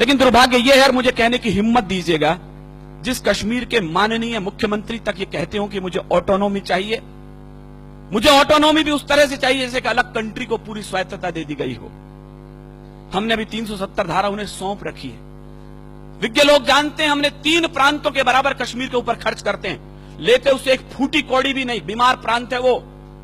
लेकिन दुर्भाग्य यह है, मुझे कहने की हिम्मत दीजिएगा, जिस कश्मीर के माननीय मुख्यमंत्री तक ये कहते हो कि मुझे ऑटोनॉमी चाहिए, मुझे ऑटोनॉमी भी उस तरह से चाहिए जैसे कि अलग कंट्री को पूरी स्वायत्तता दे दी गई हो। हमने अभी 370 धारा उन्हें सौंप रखी है। विज्ञ लोग जानते हैं हमने 3 प्रांतों के बराबर कश्मीर के ऊपर खर्च करते हैं, लेते उसे एक फूटी कौड़ी भी नहीं। बीमार प्रांत है वो,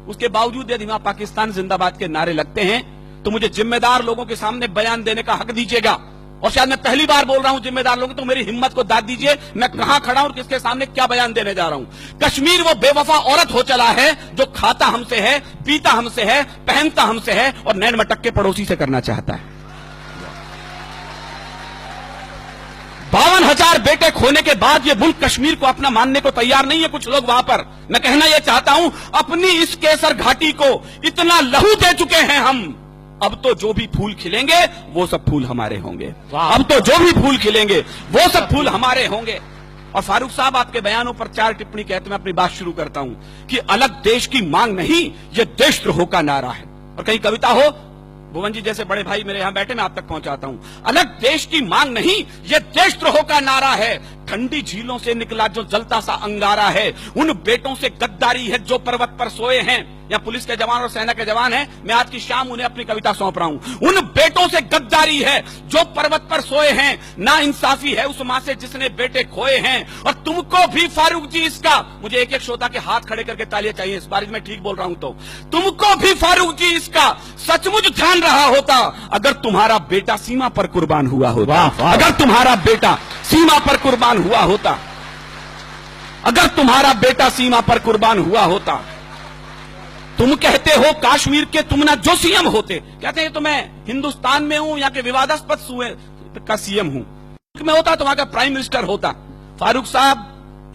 उसके बावजूद यदि वहां पाकिस्तान जिंदाबाद के नारे लगते हैं तो मुझे जिम्मेदार लोगों के सामने बयान देने का हक दीजिएगा। और शायद मैं पहली बार बोल रहा हूं जिम्मेदार लोगों, तो मेरी हिम्मत को दाद दीजिए, मैं कहां खड़ा हूं और किसके सामने क्या बयान देने जा रहा हूं। कश्मीर वो बेवफा औरत हो चला है जो खाता हमसे है, पीता हमसे है, पहनता हमसे है और नैन मटक के पड़ोसी से करना चाहता है। 52,000 बेटे खोने के बाद ये मुल्क कश्मीर को अपना मानने को तैयार नहीं है कुछ लोग वहां पर। मैं कहना यह चाहता हूं, अपनी इस केसर घाटी को इतना लहू दे चुके हैं हम, अब तो जो भी फूल खिलेंगे वो सब फूल हमारे होंगे। अब तो जो भी फूल खिलेंगे वो सब फूल हमारे होंगे। और फारूक साहब, आपके बयानों पर 4 टिप्पणी कहते मैं अपनी बात शुरू करता हूं कि अलग देश की मांग नहीं, ये देशद्रोह का नारा है। और कहीं कविता हो, भुवन जी जैसे बड़े भाई मेरे यहां बैठे, मैं आप तक पहुंचाता हूं। अलग देश की मांग नहीं, ये देशद्रोह का नारा है। ठंडी झीलों से निकला जो जलता सा अंगारा है, उन बेटों से गद्दारी है जो पर्वत पर सोए हैं। या पुलिस के जवान और सेना के जवान हैं, मैं आज की शाम उन्हें अपनी कविता सौंप रहा हूं। उन बेटों से गद्दारी है जो पर्वत पर सोए हैं, ना इंसाफी है उस मां से जिसने बेटे खोए हैं। और तुमको भी फारूक जी इसका, मुझे एक एक श्रोता के हाथ खड़े करके तालियां चाहिए इस बार मैं ठीक बोल रहा हूं तो, तुमको भी फारूक जी इसका सचमुच ध्यान रहा होता अगर तुम्हारा बेटा सीमा पर कुर्बान हुआ होता। अगर तुम्हारा बेटा सीमा पर कुर्बान हुआ होता, अगर तुम्हारा बेटा सीमा पर कुर्बान हुआ होता। तुम कहते हो काश्मीर के तुम ना जो सीएम होते, कहते हैं तो मैं हिंदुस्तान में हूं या के विवादास्पद सूबे का सीएम हूं, मैं होता तो वहां का प्राइम मिनिस्टर होता। फारूक साहब,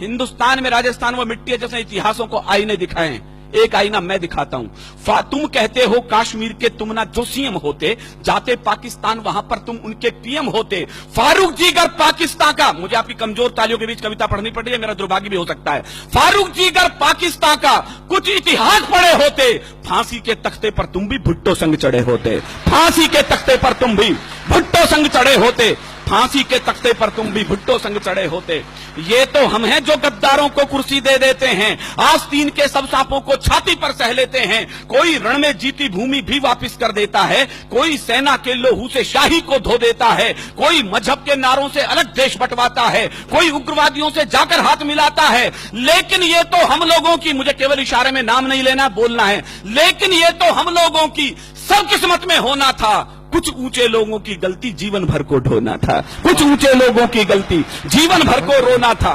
हिंदुस्तान में राजस्थान वो मिट्टी है जैसे इतिहासों को आईने दिखाए, एक आईना मैं दिखाता हूं। तुम कहते हो काश्मीर के तुम ना जो सीएम होते, जाते पाकिस्तान वहां पर तुम उनके पीएम होते। फारूक जी अगर पाकिस्तान का, मुझे आपकी कमजोर तालियों के बीच कविता पढ़नी पड़ रही है, मेरा दुर्भाग्य भी हो सकता है। फारूक जी अगर पाकिस्तान का कुछ इतिहास पढ़े होते, फांसी के तख्ते पर तुम भी भुट्टो संग चढ़े होते। फांसी के तख्ते पर तुम भी भुट्टो संग चढ़े होते। फांसी के तख्ते पर तुम भी भुट्टो संग चढ़े होते। ये तो हम हैं जो गद्दारों को कुर्सी दे देते हैं, आस्तीन के सब सांपों को छाती पर सह लेते हैं। कोई रण में जीती भूमि भी वापस कर देता है, कोई सेना के लोहू से शाही को धो देता है, कोई मजहब के नारों से अलग देश बंटवाता है, कोई उग्रवादियों से जाकर हाथ मिलाता है। लेकिन ये तो हम लोगों की, मुझे केवल इशारे में नाम नहीं लेना, बोलना है, लेकिन ये तो हम लोगों की सब किस्मत में होना था। कुछ ऊंचे लोगों की गलती जीवन भर को ढोना था, कुछ ऊंचे लोगों की गलती जीवन भर को रोना था,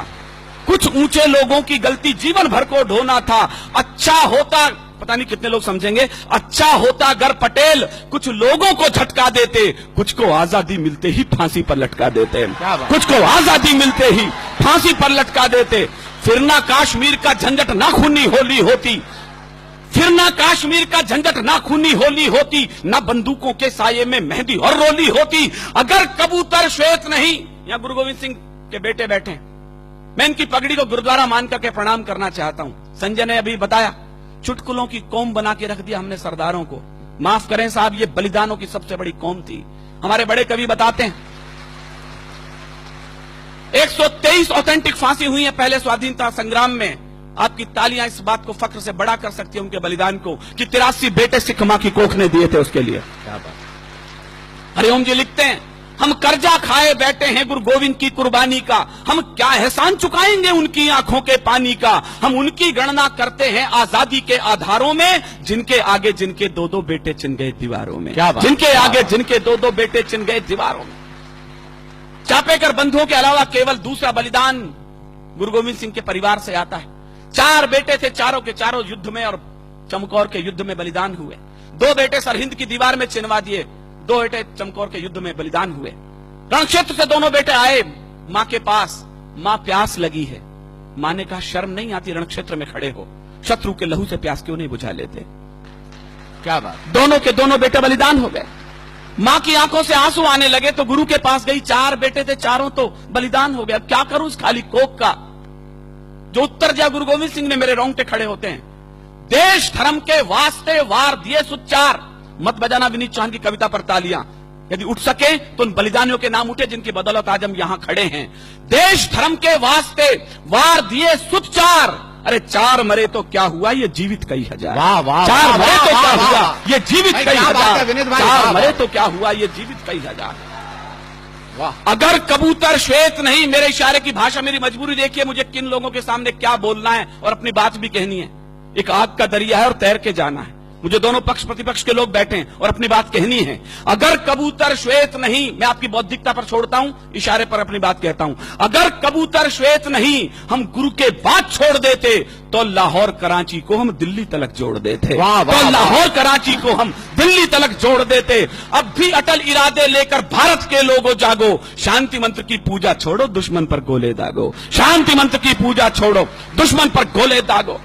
कुछ ऊंचे लोगों की गलती जीवन भर को ढोना था। अच्छा होता, पता नहीं कितने लोग समझेंगे, अच्छा होता अगर पटेल कुछ लोगों को झटका देते, कुछ को आजादी मिलते ही फांसी पर लटका देते, कुछ को आजादी मिलते ही फांसी पर लटका देते। फिर ना कश्मीर का झंझट ना खूनी होली होती, फिर ना कश्मीर का झंझट ना खूनी होली होती, ना बंदूकों के साये में मेहंदी और रोली होती। अगर कबूतर श्वेत नहीं, यहां गुरु गोविंद सिंह के बेटे बैठे, मैं इनकी पगड़ी को गुरुद्वारा मान करके प्रणाम करना चाहता हूं। संजय ने अभी बताया, चुटकुलों की कौम बना के रख दिया हमने सरदारों को। माफ करें साहब, ये बलिदानों की सबसे बड़ी कौम थी। हमारे बड़े कवि बताते हैं 123 ऑथेंटिक फांसी हुई है पहले स्वाधीनता संग्राम में। आपकी तालियां इस बात को फख्र से बड़ा कर सकती है उनके बलिदान को कि 83 बेटे सिख मां की कोख ने दिए थे उसके लिए। क्या बात। हरिओम जी लिखते हैं, हम कर्जा खाए बैठे हैं गुरु गोविंद की कुर्बानी का, हम क्या एहसान चुकाएंगे उनकी आंखों के पानी का। हम उनकी गणना करते हैं आजादी के आधारों में, जिनके आगे जिनके 2-2 बेटे चिन गए दीवारों में, जिनके आगे जिनके 2-2 बेटे चिन गए दीवारों में। चापेकर बंधुओं के अलावा केवल दूसरा बलिदान गुरु गोविंद सिंह के परिवार से आता है। 4 बेटे थे, चारों के चारों युद्ध में और चमकौर के युद्ध में बलिदान हुए। 2 बेटे सरहिंद की दीवार में चिनवा दिए, 2 बेटे चमकौर के युद्ध में बलिदान हुए। रणक्षेत्र से दोनों बेटे आए मां के पास, मां प्यास लगी है। मां ने कहा शर्म नहीं आती रणक्षेत्र में खड़े हो, शत्रु के लहू से प्यास क्यों नहीं बुझा लेते। क्या बात। दोनों के दोनों बेटे बलिदान हो गए। मां की आंखों से आंसू आने लगे तो गुरु के पास गई, 4 बेटे थे, चारों तो बलिदान हो गए, अब क्या करूं उस खाली कोख का। जो उत्तर दिया गुरु गोविंद सिंह ने, मेरे रोंगटे खड़े होते हैं। देश धर्म के वास्ते वार दिए सुच्चार, मत बजाना विनीत चौहान की कविता पर तालियां। यदि उठ सके तो उन बलिदानियों के नाम उठे जिनकी बदौलत आज हम यहां खड़े हैं। देश धर्म के वास्ते वार दिए सुत चार, अरे चार मरे तो क्या हुआ, ये जीवित कई हजार। वाह वाह, चार मरे तो क्या हुआ, ये जीवित भाई, कई क्या बात है हजार। विनीत भाई, चार वाह, मरे वाह। तो क्या हुआ, ये जीवित कई हजार। वाह। अगर कबूतर श्वेत नहीं, मेरे इशारे की भाषा, मेरी मजबूरी देखिए मुझे किन लोगों के सामने क्या बोलना है और अपनी बात भी कहनी है। एक आग का दरिया है और तैर के जाना है। मुझे दोनों पक्ष प्रतिपक्ष के लोग बैठे हैं और अपनी बात कहनी है। अगर कबूतर श्वेत नहीं, मैं आपकी बौद्धिकता पर छोड़ता हूं, इशारे पर अपनी बात कहता हूं। अगर कबूतर श्वेत नहीं, हम गुरु के बाद छोड़ देते तो लाहौर कराची को हम दिल्ली तलक जोड़ देते। वाह, वाह, तो लाहौर कराची को हम दिल्ली तलक जोड़ देते। अब भी अटल इरादे लेकर भारत के लोगों जागो, शांति मंत्र की पूजा छोड़ो, दुश्मन पर गोले दागो। शांति मंत्र की पूजा छोड़ो, दुश्मन पर गोले दागो।